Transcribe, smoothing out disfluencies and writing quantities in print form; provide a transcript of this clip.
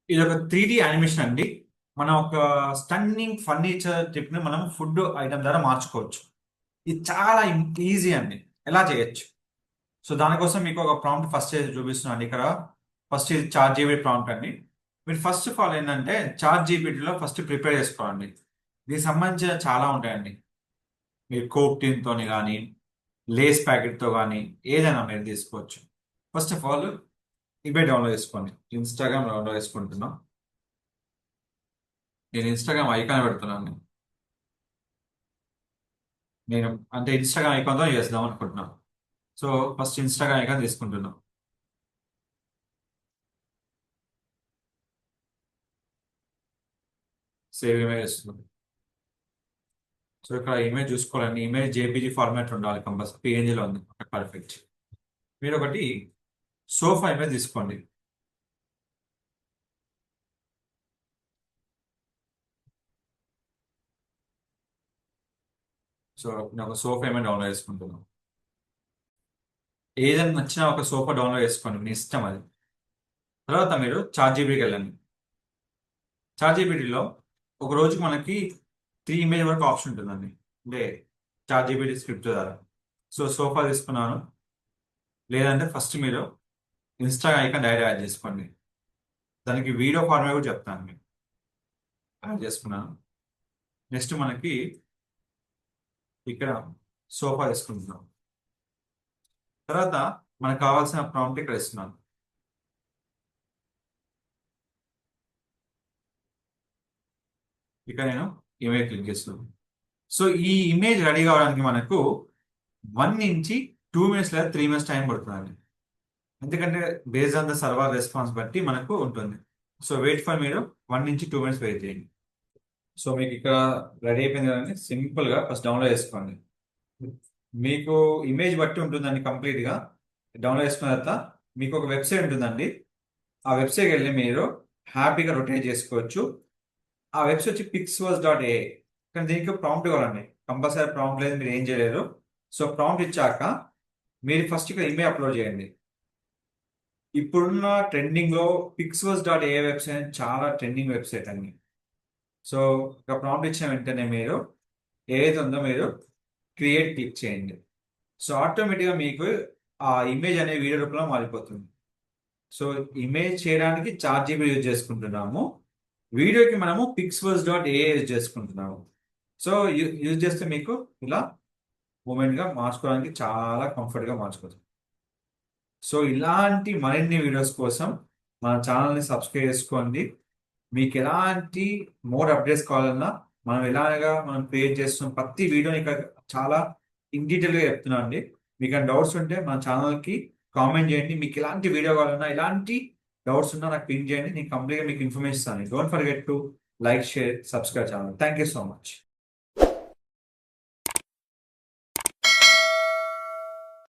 ఇది ఒక 3D animation అండి. మనం ఒక స్టన్నింగ్ ఫర్నిచర్ ట్రిప్‌ని మనం ఫుడ్ ఐటెమ్ ద్వారా మార్చుకోవచ్చు. ఇది చాలా ఈజీ అండి. ఎలా చేయొచ్చు? సో, దానికోసం మీకు ఒక ప్రాంప్ట్ ఫస్ట్ చూపిస్తున్నానండి ఇక్కడ. ఫస్ట్ ఇది చాట్‌జీపీటీ ప్రాంప్ట్ అండి. మీరు ఫస్ట్ ఆఫ్ ఆల్ ఏంటంటే చాట్‌జీపీటీలో ఫస్ట్ ప్రిపేర్ చేసుకోవాలండి. దీనికి సంబంధించిన చాలా ఉంటాయండి. మీరు కోక్ టిన్‌తోని గాని, లేస్ ప్యాకెట్‌తో గాని ఏదైనా మీరు తీసుకోవచ్చు. ఫస్ట్ ఆఫ్ ఆల్ ఇవే డౌన్‌లోడ్ చేసుకోండి. ఇన్‌స్టాగ్రామ్ డౌన్‌లోడ్ చేసుకుంటున్నా. నేను ఇన్‌స్టాగ్రామ్ ఐకాన్ పెడుతున్నాను. నేను అంటే ఇన్‌స్టాగ్రామ్ ఐకాన్‌తో చేద్దాం అనుకుంటున్నా. సో, ఫస్ట్ ఇన్‌స్టాగ్రామ్ ఐకాన్ తీసుకుంటున్నా. సేవ్ ఇమేజ్ చేస్తున్నా. సో, ఇక్కడ ఇమేజ్ చూసుకోవాలండి. ఇమేజ్ జేపీజీ ఫార్మాట్ ఉండాలి కంపల్సరీ. పీఎన్జీలో ఉంది. పర్ఫెక్ట్. మీరు ఒకటి సోఫా ఇమేజ్ తీసుకోండి. సో, నేను ఒక సోఫా ఇమేజ్ డౌన్లోడ్ చేసుకుంటున్నాను. ఏదైనా నచ్చిన ఒక సోఫా డౌన్లోడ్ చేసుకోండి. మీ ఇష్టం అది. తర్వాత మీరు చాట్ జీపీటీకి వెళ్ళండి. చాట్ జీపీటీలో ఒక రోజుకి మనకి 3 ఇమేజ్ వరకు ఆప్షన్ ఉంటుందండి. అంటే చాట్ జీపీటీ స్క్రిప్ట్ ద్వారా. సో, సోఫా తీసుకున్నాను. లేదంటే ఫస్ట్ మీరు ఇన్‌స్టాగ్రామ్ ఐకాన్ డైరెక్ట్ యాడ్ చేసుకోండి. దానికి వీడియో ఫార్మాట్ కూడా చెప్తాను మీకు. యాడ్ చేసుకున్నాను. నెక్స్ట్ మనకి ఇక్కడ సోఫా తీసుకుంటున్నాం. తర్వాత మనకు కావాల్సిన ప్రాంప్ట్ ఇక్కడ ఇస్తున్నాను. ఇక్కడ నేను ఇమేజ్ క్లిక్ చేస్తున్నాను. సో ఈ ఇమేజ్ రెడీ కావడానికి మనకు 1 నుంచి 2 మినిట్స్ లేదా 3 మినిట్స్ టైం పడుతుందండి. ఎందుకంటే based on the server response బట్టి మనకు ఉంటుంది. సో వెయిట్ ఫర్ మీరు 1 నుంచి 2 మినిట్స్ వెయిట్ చేయండి. సో మీకు ఇక్కడ రెడీ అయిపోయింది కదండి. సింపుల్ గా ఫస్ట్ డౌన్లోడ్ చేసుకోండి. మీకు ఇమేజ్ బట్టి ఉంటుందండి కంప్లీట్ గా. డౌన్లోడ్ చేసుకున్న తర్వాత మీకు ఒక వెబ్సైట్ ఉంటుందండి. ఆ వెబ్సైట్కి వెళ్ళి మీరు హ్యాపీగా రొటేట్ చేసుకోవచ్చు. ఆ వెబ్సైట్ వచ్చి pixels.ai. కానీ దీనికి ప్రాంప్ట్ ఇవ్వాలండి. కంపల్సరీ ప్రాంప్ట్ లేదు, మీరు ఏం చేయలేరు. సో ప్రాంప్ట్ ఇచ్చాక మీరు ఫస్ట్ ఇక్కడ ఇమేజ్ అప్లోడ్ చేయండి. ఇప్పుడున్న ట్రెండింగ్ లో pixels.ai వెబ్సైట్ చాలా ట్రెండింగ్ వెబ్సైట్ అండి. సో ఇక ప్రాంప్ట్ ఇచ్చిన వెంటనే మీరు ఏదైతే ఉందో మీరు క్రియేట్ క్లిక్ చేయండి. సో ఆటోమేటిక్గా మీకు ఆ ఇమేజ్ అనే వీడియో రూపంలో మారిపోతుంది. సో ఇమేజ్ చేయడానికి చాట్ జీపీటీ యూజ్ చేసుకుంటున్నాము. వీడియోకి మనము pixels.ai యూజ్ చేసుకుంటున్నాము. సో యూజ్ చేస్తే మీకు ఇలా మూమెంట్ గా మార్చుకోవడానికి చాలా కంఫర్ట్ గా మార్చుకోవచ్చు. సో ఇలాంటి మరిన్ని వీడియోస్ కోసం మన ఛానల్ని సబ్స్క్రైబ్ చేసుకోండి. మీకు ఎలాంటి మోర్ అప్డేట్స్ కావాలన్నా మనం క్రియేట్ చేస్తున్న ప్రతి వీడియోని ఇక్కడ చాలా ఇన్ డీటెయిల్ గా చెప్తున్నాం అండి. మీకు డౌట్స్ ఉంటే మన ఛానల్కి కామెంట్ చేయండి. మీకు ఎలాంటి వీడియో కావాలన్నా ఎలాంటి డౌట్స్ ఉన్నా నాకు పింక్ చేయండి. నేను కంప్లీట్గా మీకు ఇన్ఫర్మేషన్ ఇస్తాను. Don't forget to like, share, subscribe channel. Thank you so much.